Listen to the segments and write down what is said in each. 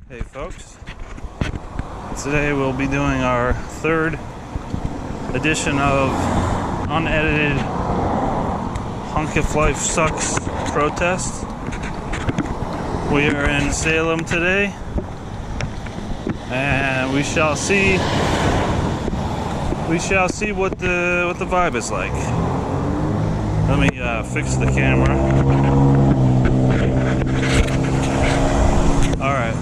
Hey folks, today we'll be doing our third edition of Unedited Honk If Life Sucks protest. We are in Salem today, and we shall see what the vibe is like. Let me fix the camera. All right.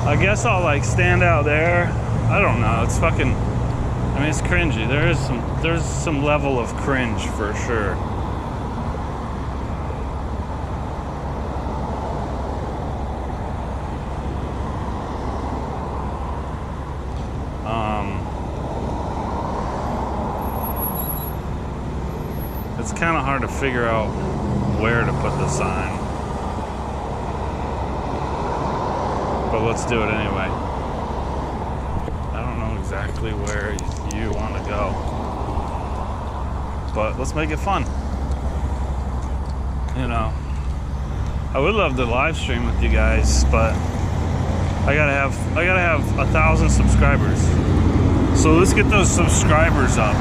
I guess I'll stand out there. I don't know. It's fucking. I mean, it's cringy. There's some level of cringe for sure. It's kind of hard to figure out where to put the sign. But let's do it anyway. I don't know exactly where you want to go, but let's make it fun. You know, I would love to live stream with you guys, but I gotta have 1,000 subscribers. So let's get those subscribers up,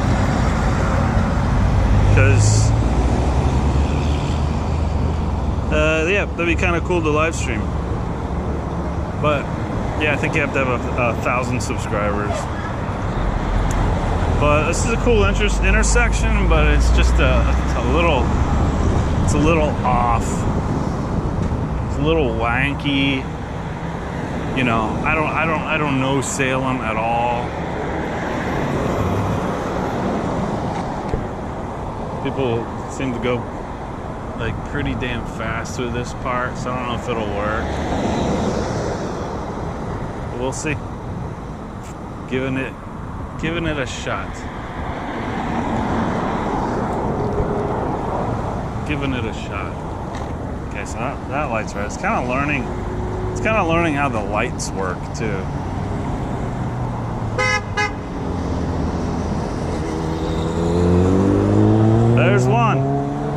because yeah, that'd be kind of cool to live stream. But yeah, I think you have to have 1,000 subscribers. But this is a cool intersection, but it's just a little off. It's a little wanky. You know, I don't know Salem at all. People seem to go pretty damn fast through this part, so I don't know if it'll work. We'll see. Giving it a shot. Giving it a shot. Okay, so that light's right. It's kind of learning how the lights work too. There's one.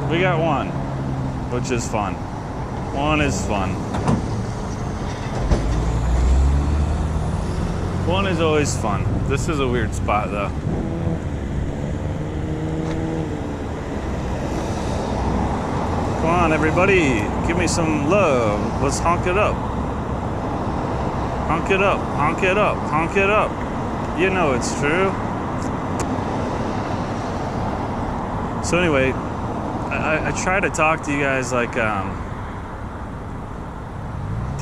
We got one, which is fun. One is fun. One is always fun. This is a weird spot though. Come on everybody, give me some love. Let's honk it up. Honk it up, honk it up, honk it up. You know it's true. So anyway, I try to talk to you guys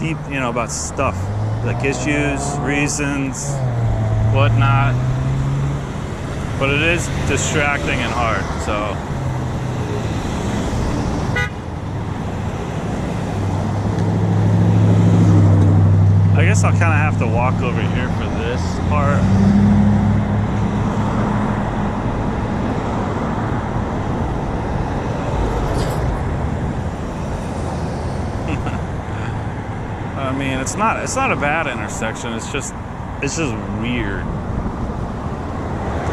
deep, about stuff. Like issues, reasons, whatnot. But it is distracting and hard, so. I guess I'll kind of have to walk over here for this part. I mean, it's not a bad intersection. It's just weird.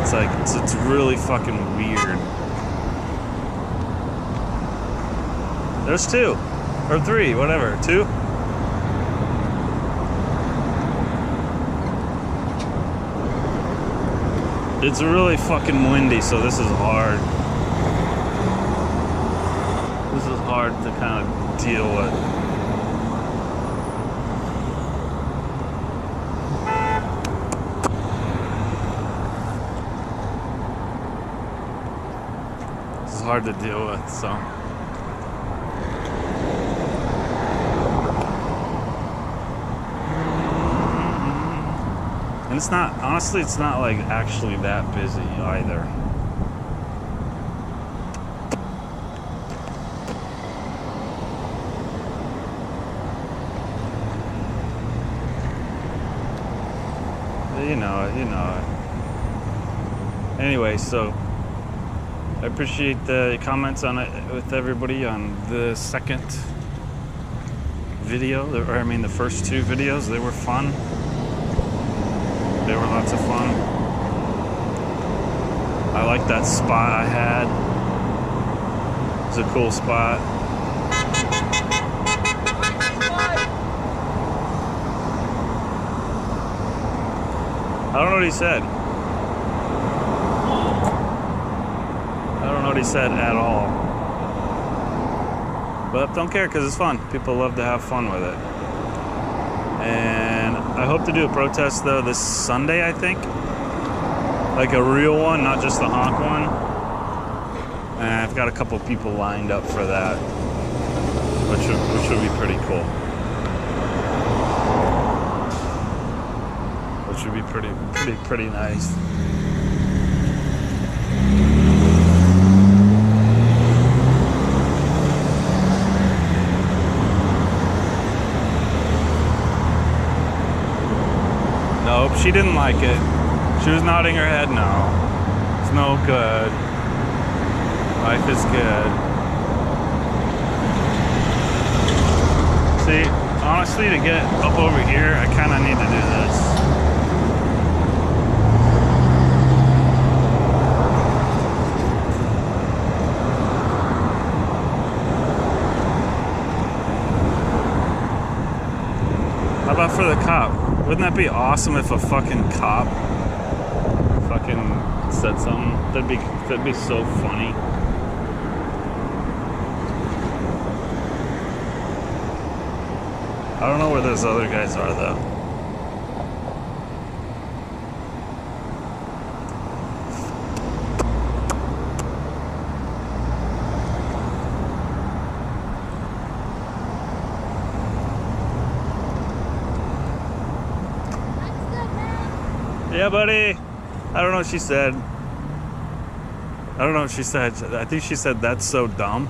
It's really fucking weird. There's two or three, whatever. Two. It's really fucking windy, so this is hard. This is hard to kind of deal with. Hard to deal with, so. And it's not actually that busy either. You know it. Anyway, so I appreciate the comments on it with everybody on the second video, or I mean the first two videos. They were fun. They were lots of fun. I like that spot I had. It's a cool spot. I don't know what he said. I don't know what he said at all. But don't care because it's fun. People love to have fun with it. And I hope to do a protest though this Sunday, I think. Like a real one, not just the honk one. And I've got a couple people lined up for that, which would be pretty cool. Which would be pretty nice. Nope, she didn't like it. She was nodding her head no. It's no good. Life is good. See, honestly, to get up over here, I kind of need to do this. How about for the cop? Wouldn't that be awesome if a fucking cop fucking said something? That'd be so funny. I don't know where those other guys are though. Yeah, buddy. I don't know what she said. I don't know what she said. I think she said that's so dumb.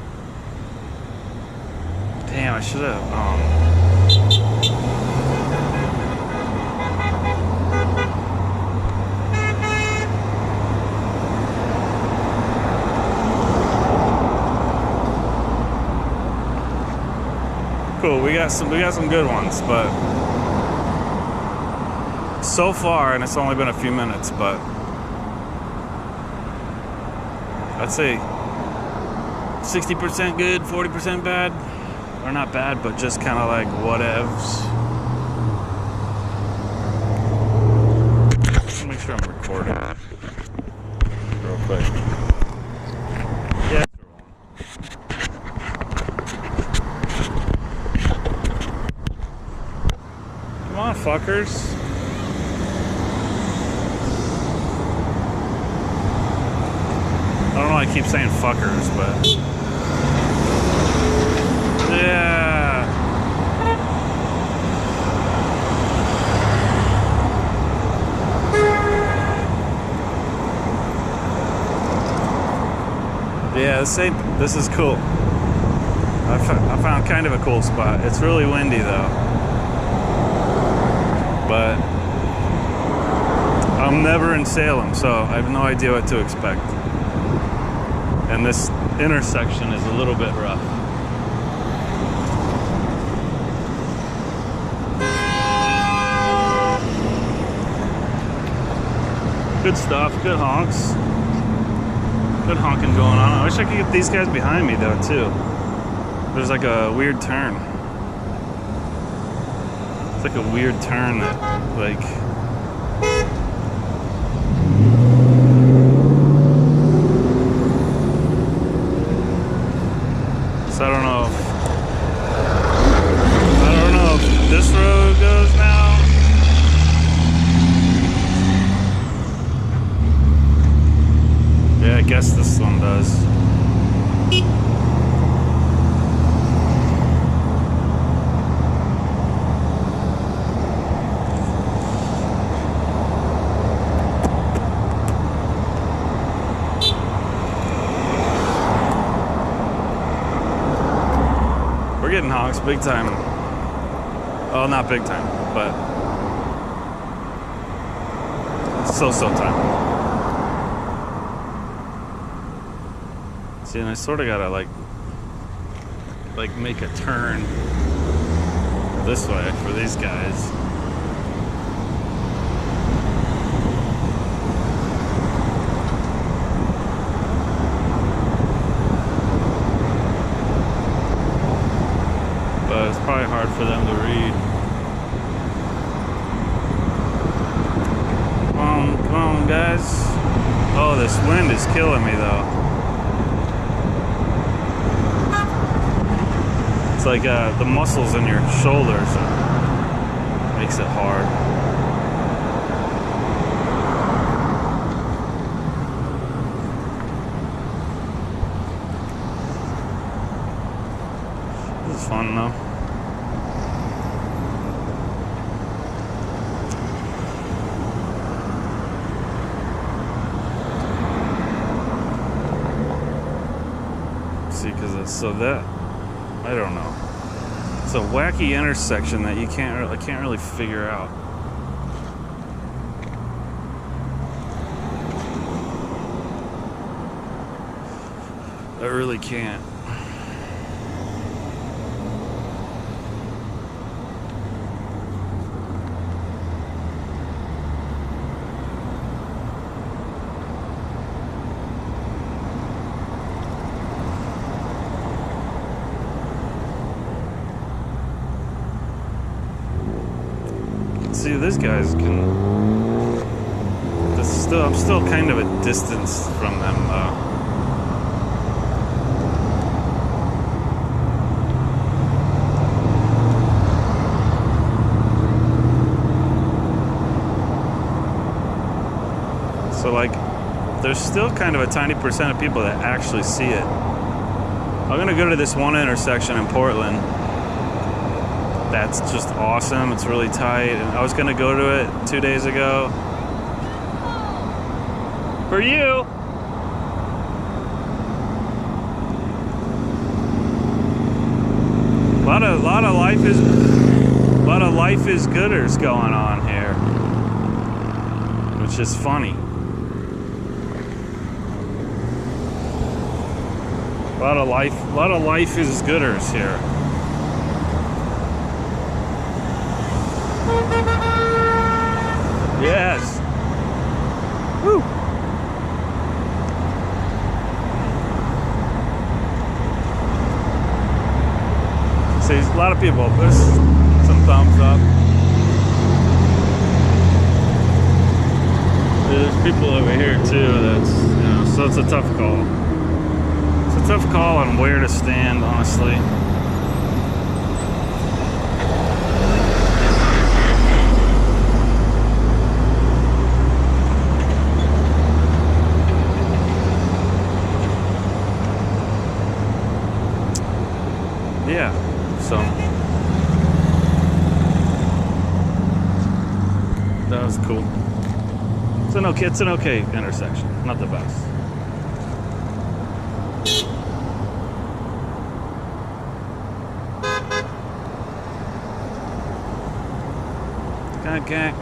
Damn, I should have. Cool. We got some good ones, but. So far, and it's only been a few minutes, but I'd say 60% good, 40% bad, or not bad, but just kind of like whatevs. Let's make sure I'm recording real quick. Yeah. Come on, fuckers. I don't know why I keep saying fuckers, but yeah. Yeah, this is cool. I found kind of a cool spot. It's really windy though, but I'm never in Salem, so I have no idea what to expect. And this intersection is a little bit rough. Good stuff, good honks. Good honking going on. I wish I could get these guys behind me though too. There's like a weird turn. It's like a weird turn that like I don't know if this road goes now. Yeah, I guess this one does. We're getting honks big time. Oh, not big time, but so time. See, and I sort of gotta like make a turn this way for these guys. But it's probably hard for them to read. Come guys. Oh, this wind is killing me though. It's like the muscles in your shoulders makes it hard. This is fun though. See, because so that I don't know. It's a wacky intersection that I can't really figure out. I really can't. See, these guys can. I'm still kind of a distance from them, though. So, like, there's still kind of a tiny percent of people that actually see it. I'm gonna go to this one intersection in Portland. That's just awesome. It's really tight. And I was gonna go to it 2 days ago. For you. A lot of life is gooders going on here, which is funny. A lot of life is gooders here. Yes. Woo. See, a lot of people. There's some thumbs up. There's people over here too. That's, you know, so it's a tough call. It's a tough call on where to stand, honestly. Yeah, so that was cool. It's an okay intersection, not the best. Gang.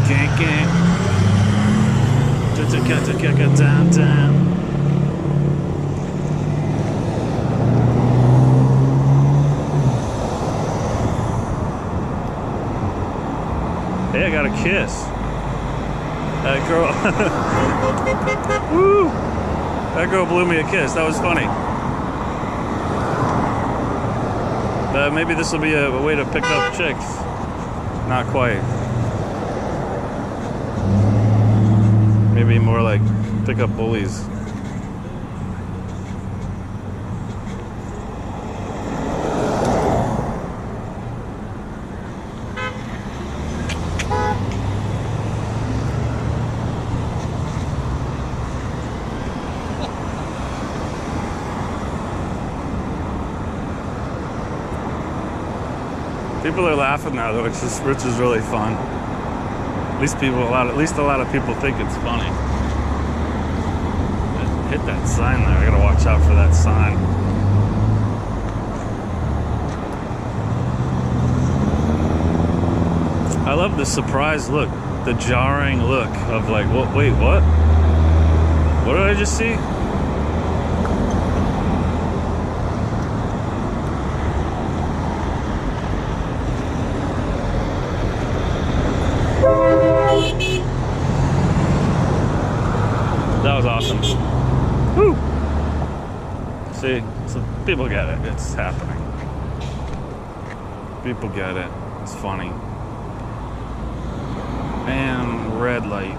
Gang. Down. Hey, I got a kiss. That girl. Woo! That girl blew me a kiss. That was funny. Maybe this will be a way to pick up chicks. Not quite. Maybe more like pick up bullies. People are laughing now, though, which is really fun. At least a lot of people think it's funny. Hit that sign there. I gotta watch out for that sign. I love the surprised look, the jarring look of like, wait, what? What did I just see? That was awesome. Woo! See, so people get it. It's happening. People get it. It's funny. Man, red light.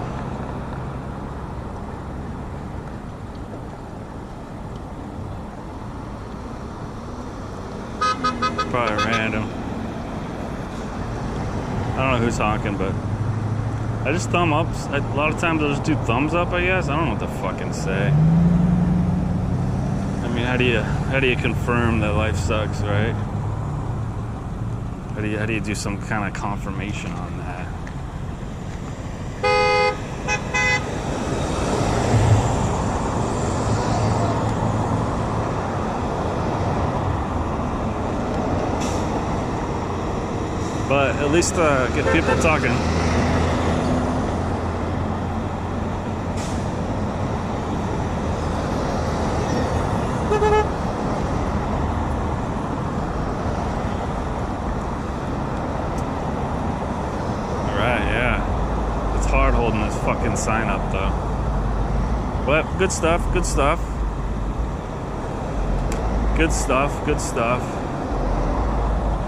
Probably random. I don't know who's honking, but I just thumb up. A lot of times I'll just do thumbs up, I guess. I don't know what to fucking say. I mean, how do you confirm that life sucks, right? How do you do some kind of confirmation on that? But at least get people talking. Alright, yeah. It's hard holding this fucking sign up though. But good stuff, good stuff. Good stuff, good stuff.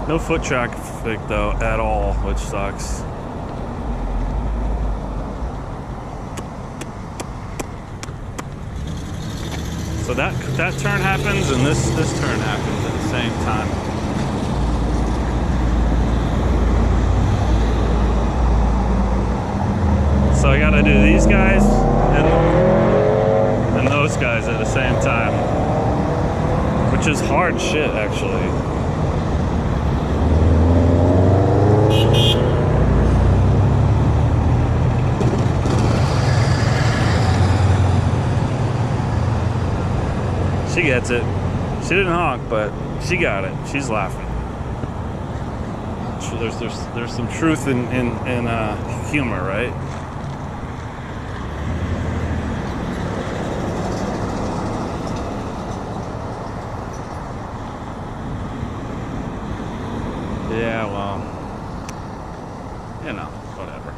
No foot traffic though at all, which sucks. So that turn happens and this turn happens at the same time. So I gotta do these guys and those guys at the same time, which is hard shit actually. She gets it. She didn't honk, but she got it. She's laughing. So there's some truth in humor, right? Yeah, well, you know, whatever.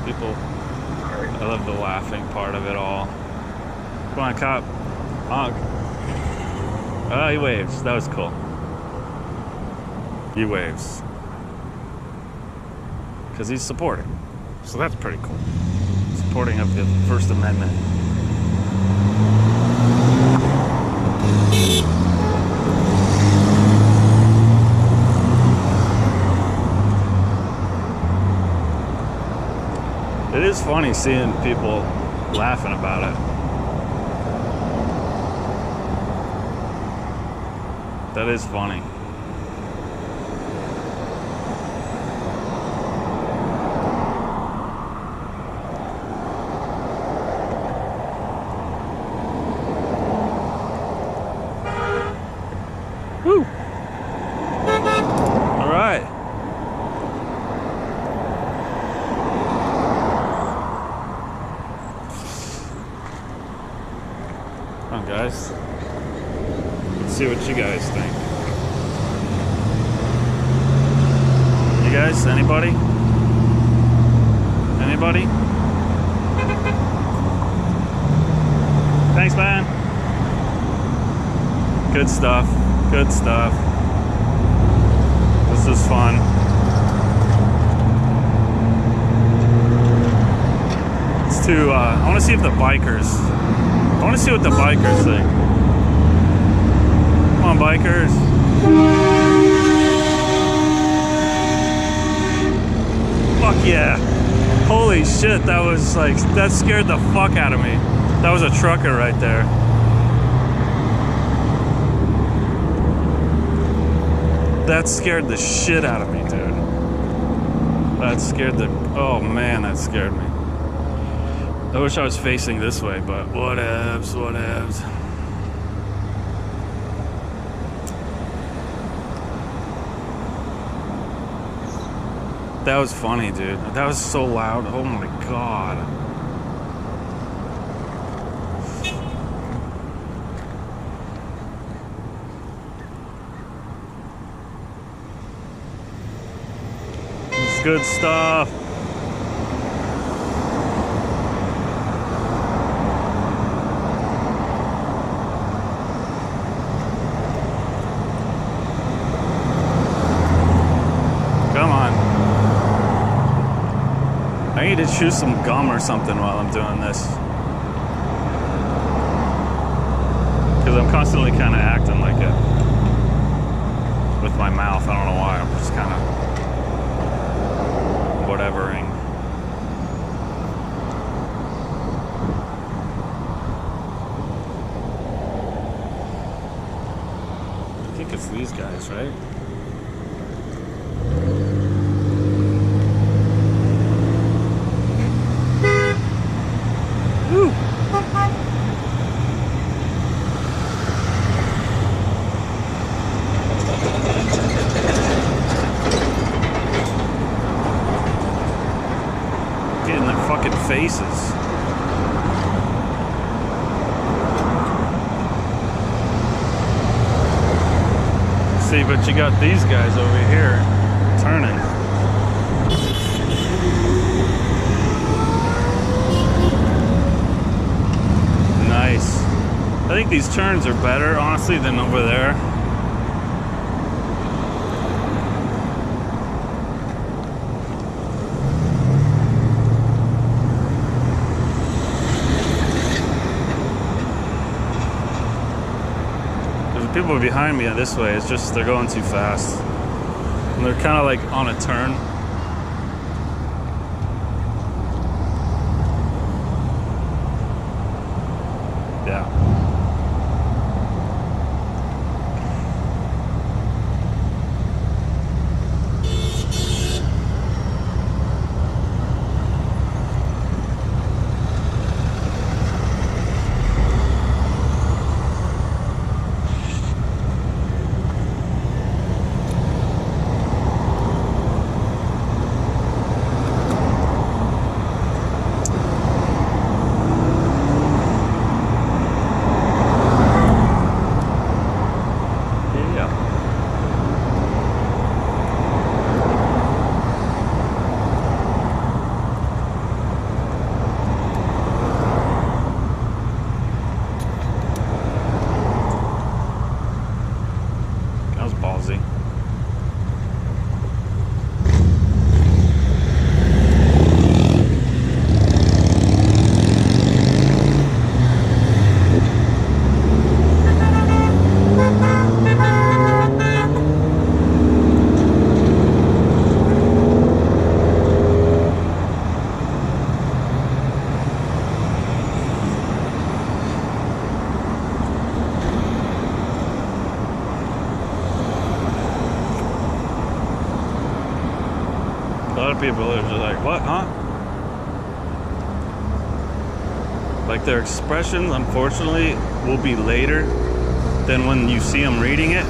People, I love the laughing part of it all. Come on, cop. Honk. Oh, he waves. That was cool. He waves. Because he's supporting. So that's pretty cool. Supporting of the First Amendment. It is funny seeing people laughing about it. That is funny. Woo! All right. Come on, guys. Let's see what you guys think. You guys, anybody? Anybody? Thanks, man. Good stuff. Good stuff. This is fun. It's too, I want to see if the bikers, I want to see what the bikers think. Come on, bikers. Fuck yeah. Holy shit, that was like, that scared the fuck out of me. That was a trucker right there. That scared the shit out of me, dude. That scared the... Oh, man, that scared me. I wish I was facing this way, but whatevs, whatevs. That was funny, dude. That was so loud. Oh, my God. Good stuff. I need to chew some gum or something while I'm doing this. Because I'm constantly kind of acting like it with my mouth. I don't know why. I'm just kind of whatevering. I think it's these guys, right? Woo! Getting their fucking faces. See, but you got these guys over here turning. Nice. I think these turns are better, honestly, than over there. People behind me this way, it's just they're going too fast. And they're kind of like on a turn. Yeah. A lot of people are just like, what, huh? Like their expressions, unfortunately, will be later than when you see them reading it.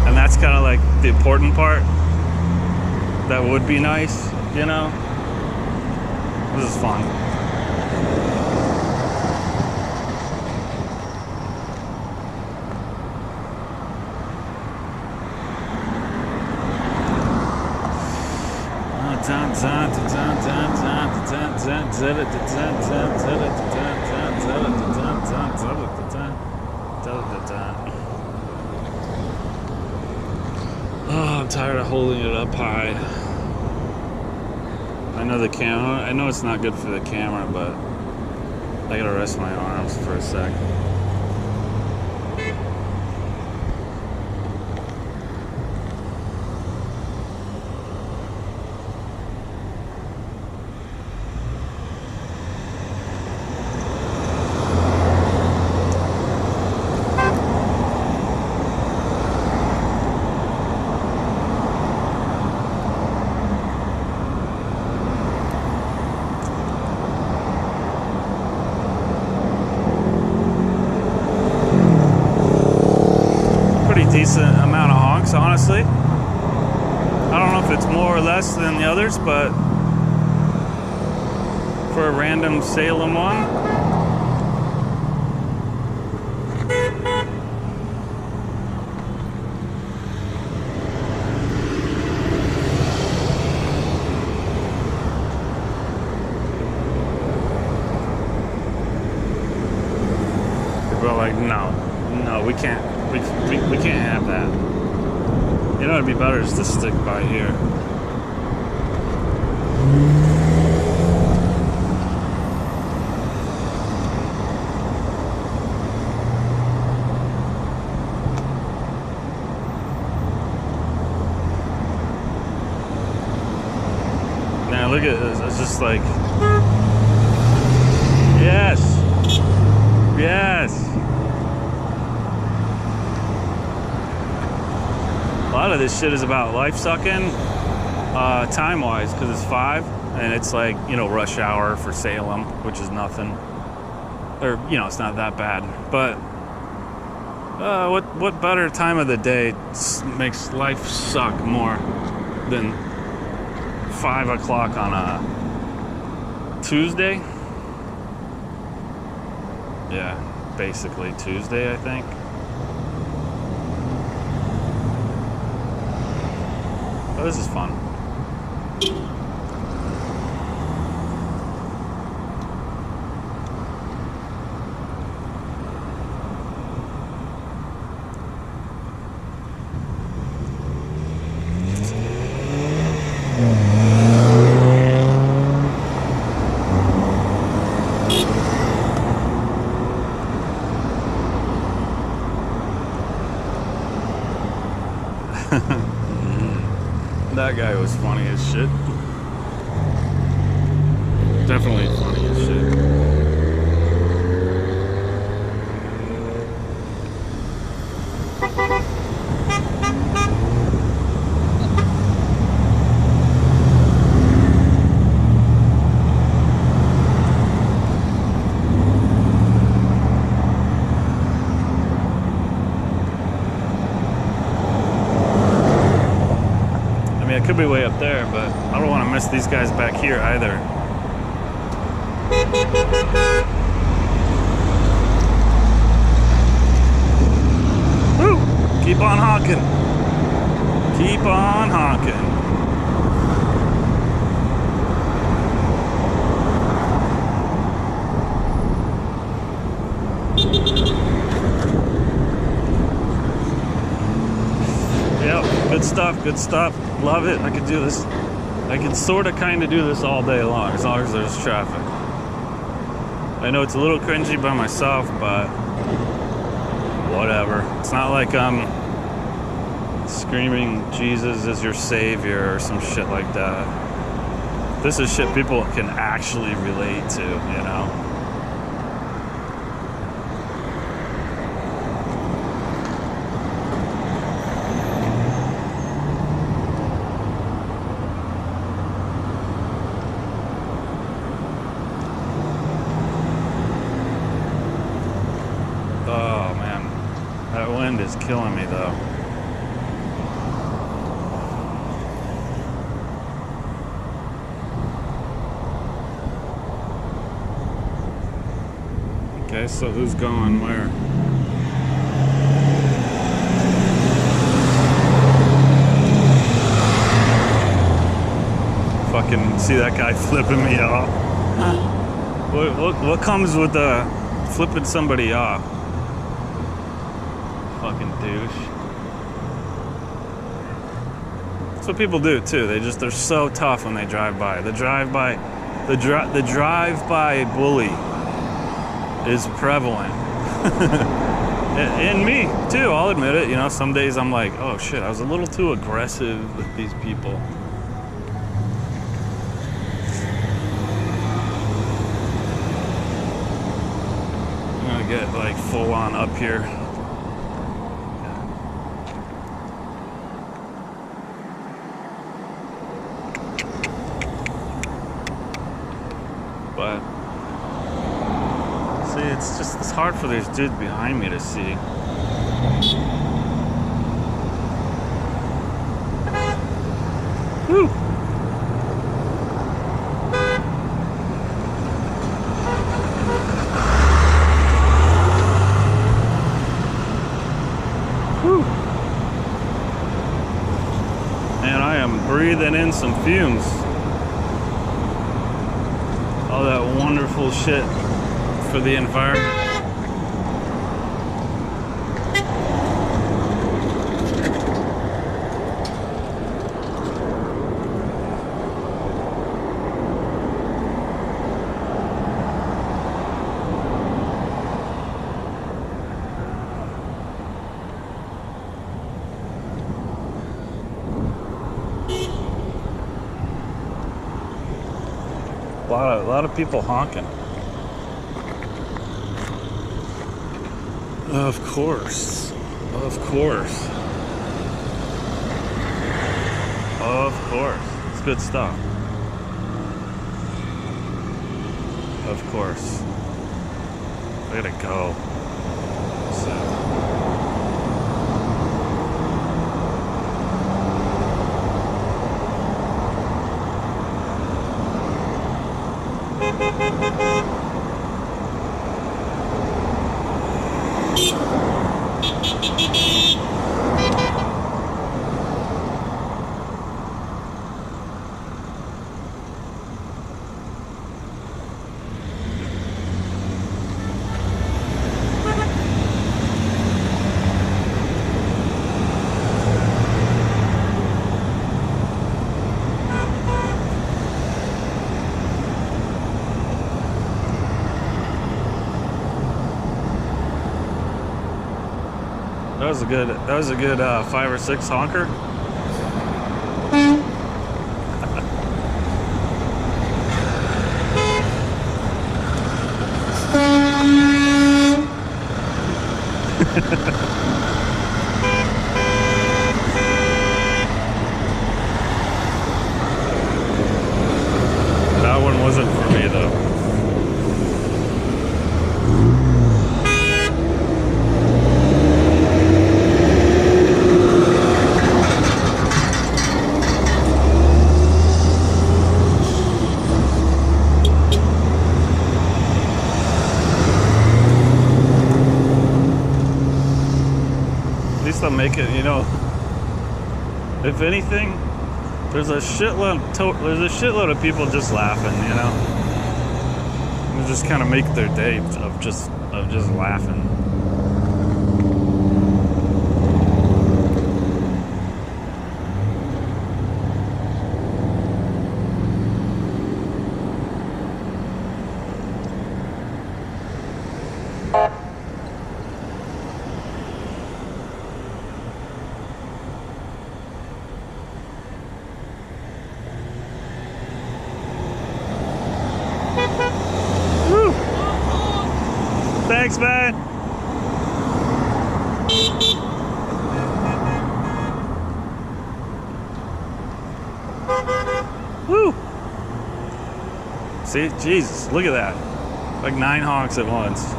And that's kind of like the important part. That would be nice, you know? This is fun. Oh, I'm tired of holding it up high. I know the camera, I know it's not good for the camera, but I gotta rest my arms for a sec. Decent amount of honks, honestly. I don't know if it's more or less than the others, but for a random Salem one, people are like, no, we can't. We can't have that. You know, it'd be better just to stick by here. Now look at this. It's just like, yes, yes. A lot of this shit is about life sucking, time-wise, because it's 5, and it's like, you know, rush hour for Salem, which is nothing. Or, you know, it's not that bad. But what better time of the day makes life suck more than 5 o'clock on a Tuesday? Yeah, basically Tuesday, I think. Oh, this is fun. That guy was funny as shit. Definitely funny as shit. It could be way up there, but I don't want to miss these guys back here either. Woo! Keep on honking. Keep on honking. Yep, good stuff, good stuff. Love it. I could do this. I can sort of kind of do this all day long as there's traffic. I know it's a little cringy by myself, but whatever. It's not like I'm screaming Jesus is your savior or some shit like that. This is shit people can actually relate to, you know? Oh man, that wind is killing me though. Okay, so who's going where? Fucking see that guy flipping me off. What comes with flipping somebody off? Fucking douche. That's what people do too. They're so tough when they drive by. The drive-by bully is prevalent. And me too, I'll admit it. You know, some days I'm like, oh shit, I was a little too aggressive with these people. I'm gonna get like full on up here. But see, it's hard for these dudes behind me to see. Woo! Woo! And I am breathing in some fumes. All that wonderful shit for the environment. A lot of people honking. Of course. Of course. Of course. It's good stuff. Of course. I gotta go. So. That was a good 5 or 6 honker. That one wasn't for me though. They'll make it, you know. If anything, there's a shitload of people just laughing, you know. They just kind of make their day of just laughing. Thanks, man. Woo. See, Jesus, look at that. Like 9 honks at once.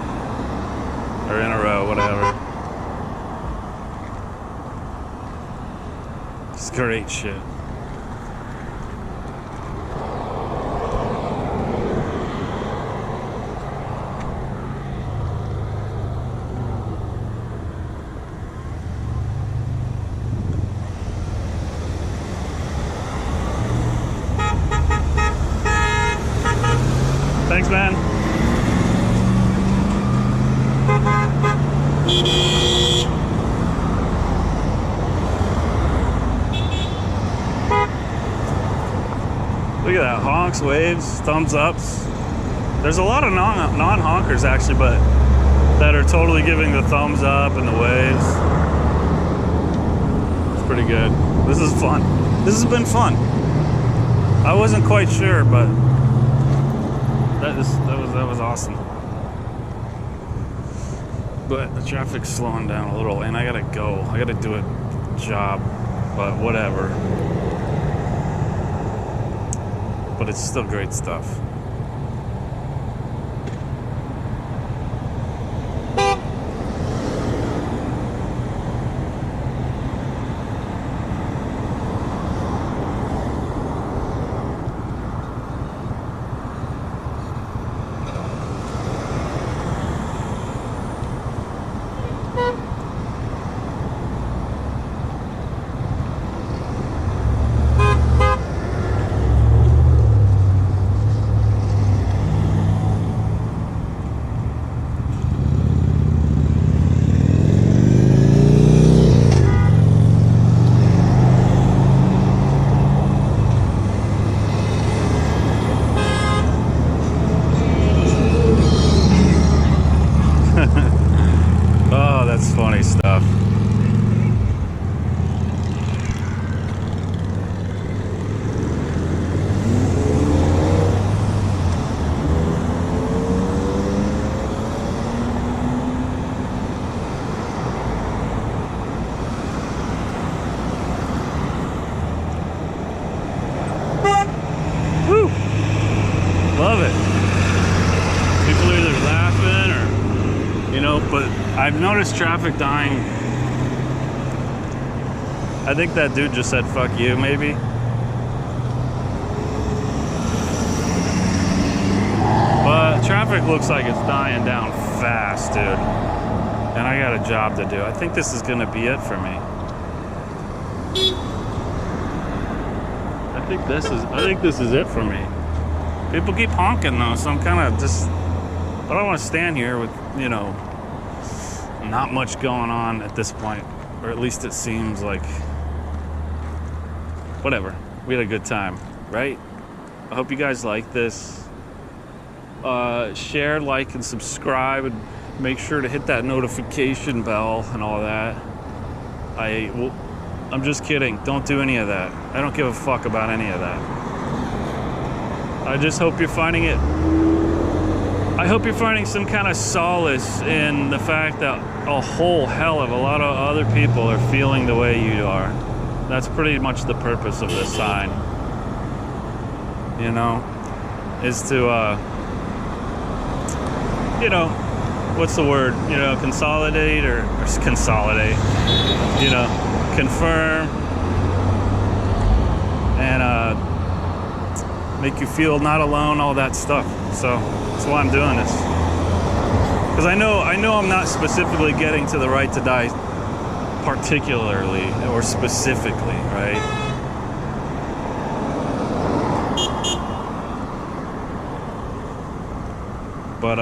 Or in a row, whatever. It's great shit. Thanks, man. Look at that. Honks, waves, thumbs ups. There's a lot of non-honkers actually, but that are totally giving the thumbs up and the waves. It's pretty good. This is fun. This has been fun. I wasn't quite sure, but that was awesome. But the traffic's slowing down a little, and I gotta go. I gotta do a job, but whatever. But it's still great stuff. I've noticed traffic dying. I think that dude just said fuck you, maybe. But traffic looks like it's dying down fast, dude. And I got a job to do. I think this is gonna be it for me. I think this is it for me. People keep honking though, so I'm kind of just, I don't want to stand here with, you know, not much going on at this point, or at least it seems like. Whatever, we had a good time, right? I hope you guys like this. Share, like, and subscribe, and make sure to hit that notification bell and all that. I'm just kidding. Don't do any of that. I don't give a fuck about any of that. I just hope you're finding it. I hope you're finding some kind of solace in the fact that a whole hell of a lot of other people are feeling the way you are. That's pretty much the purpose of this sign. You know, is to, you know, what's the word? You know, consolidate or consolidate. You know, confirm and make you feel not alone, all that stuff. So that's why I'm doing this, because I know I'm not specifically getting to the right to die particularly or specifically, right? But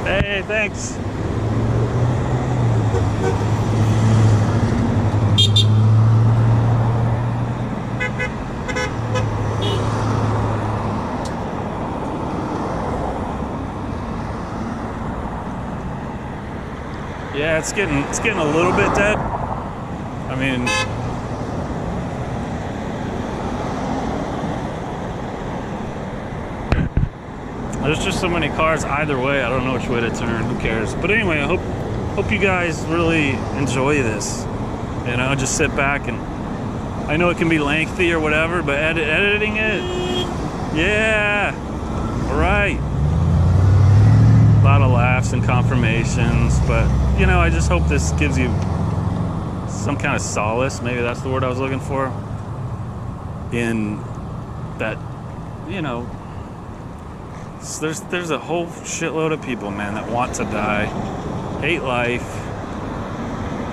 hey, thanks. Yeah, it's getting a little bit dead. I mean, there's just so many cars either way. I don't know which way to turn. Who cares? But anyway, I hope you guys really enjoy this. You know, just sit back, and I know it can be lengthy or whatever, but editing it, yeah, all right. A lot of laughs and confirmations, but you know, I just hope this gives you some kind of solace. Maybe that's the word I was looking for. In that, you know, there's a whole shitload of people, man, that want to die, hate life,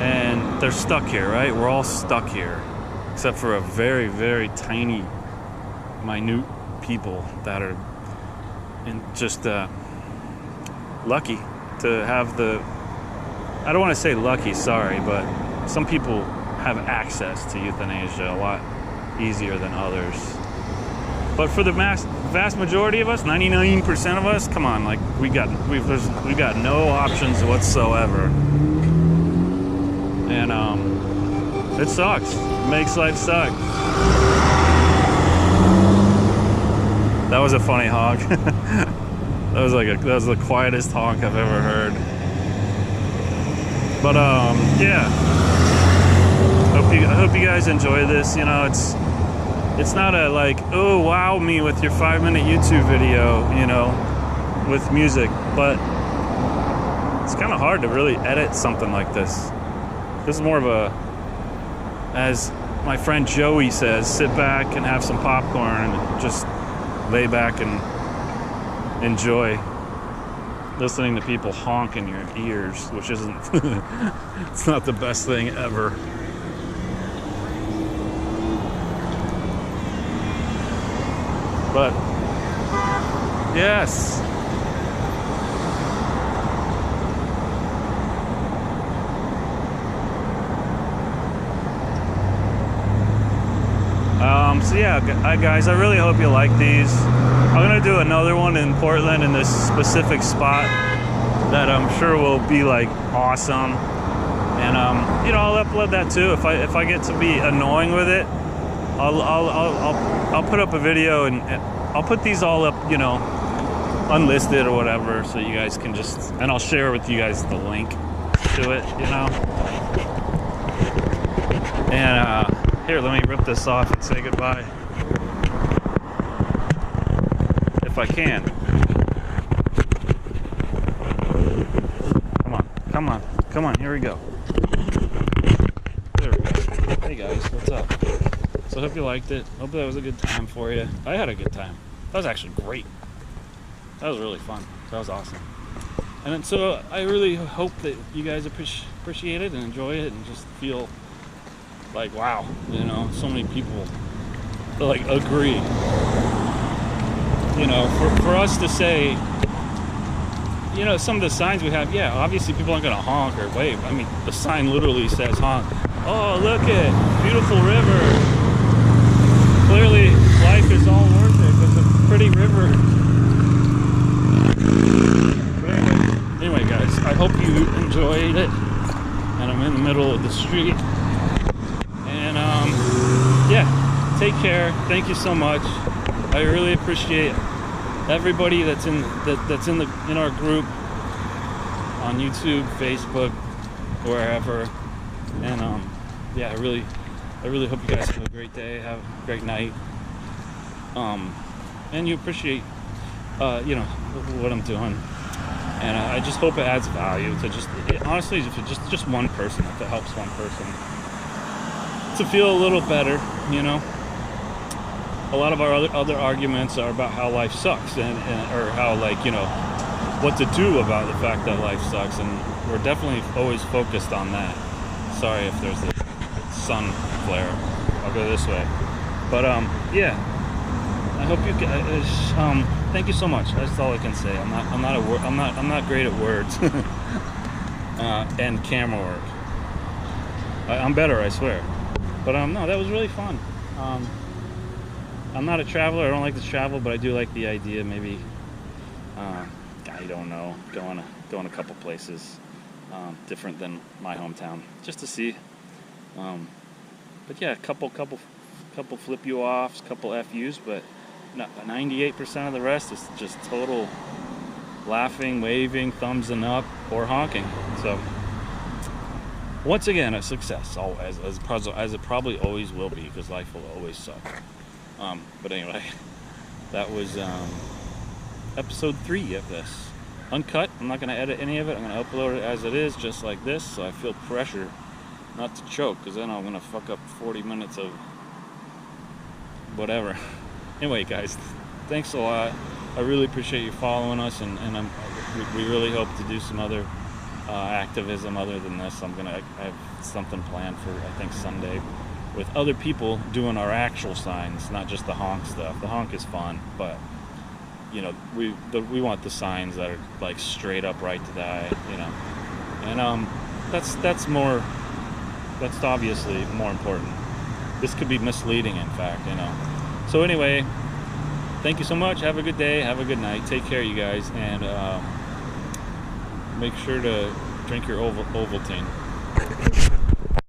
and they're stuck here, right? We're all stuck here, except for a very, very tiny, minute people that are just lucky to have the, I don't want to say lucky, sorry, but some people have access to euthanasia a lot easier than others. But for the vast majority of us, 99% of us, come on, like we got no options whatsoever, and it sucks. It makes life suck. That was a funny honk. That was the quietest honk I've ever heard. But yeah. I hope you guys enjoy this. You know, it's not a like, oh wow me with your 5-minute YouTube video, you know, with music, but it's kind of hard to really edit something like this. This is more of a, as my friend Joey says, sit back and have some popcorn and just lay back and enjoy listening to people honk in your ears, which isn't it's not the best thing ever. But yes, so yeah, guys, I really hope you like these. I'm gonna do another one in Portland in this specific spot that I'm sure will be like awesome, and you know, I'll upload that too if I get to be annoying with it. I'll put up a video, and I'll put these all up, you know, unlisted or whatever, so you guys can just, and I'll share with you guys the link to it, you know. And here, let me rip this off and say goodbye. I can. Come on, here we go. There we go. Hey guys, what's up? So I hope you liked it. Hope that was a good time for you. I had a good time. That was actually great. That was really fun. That was awesome. And then, so I really hope that you guys appreciate it and enjoy it and just feel like, wow, you know, so many people like agree. You know, for us to say, you know, some of the signs we have, yeah, obviously people aren't going to honk or wave. I mean, the sign literally says honk. Oh, look at beautiful river. Clearly, life is all worth it because of a pretty river. But anyway, guys, I hope you enjoyed it. And I'm in the middle of the street. And yeah, take care. Thank you so much. I really appreciate everybody that's in our group on YouTube, Facebook, wherever. And yeah, I really hope you guys have a great day, have a great night, and you appreciate you know, what I'm doing. And I just hope it adds value to honestly, if it's just one person, if it helps one person to feel a little better, you know. A lot of our other arguments are about how life sucks and or how, like, you know, what to do about the fact that life sucks, and we're definitely always focused on that. Sorry if there's a sun flare. I'll go this way. But yeah, I hope you guys. Thank you so much. That's all I can say. I'm not great at words and camera work. I'm better, I swear. But no, that was really fun. I'm not a traveler. I don't like to travel, but I do like the idea. Maybe I don't know, going a couple places different than my hometown, just to see. But yeah, a couple flip you offs, couple FUs, but 98% of the rest is just total laughing, waving, thumbsing up, or honking. So once again, a success, as it probably always will be, because life will always suck. But anyway, that was episode 3 of this. Uncut. I'm not going to edit any of it. I'm going to upload it as it is, just like this, so I feel pressure not to choke, because then I'm going to fuck up 40 minutes of whatever. Anyway, guys, thanks a lot. I really appreciate you following us, and we really hope to do some other activism other than this. I have something planned for, I think, Sunday, with other people doing our actual signs, not just the honk stuff. The honk is fun, but you know, we want the signs that are like straight up right to die, you know. And that's obviously more important. This could be misleading, in fact, you know. So anyway, thank you so much. Have a good day. Have a good night. Take care, you guys, and make sure to drink your Ovaltine.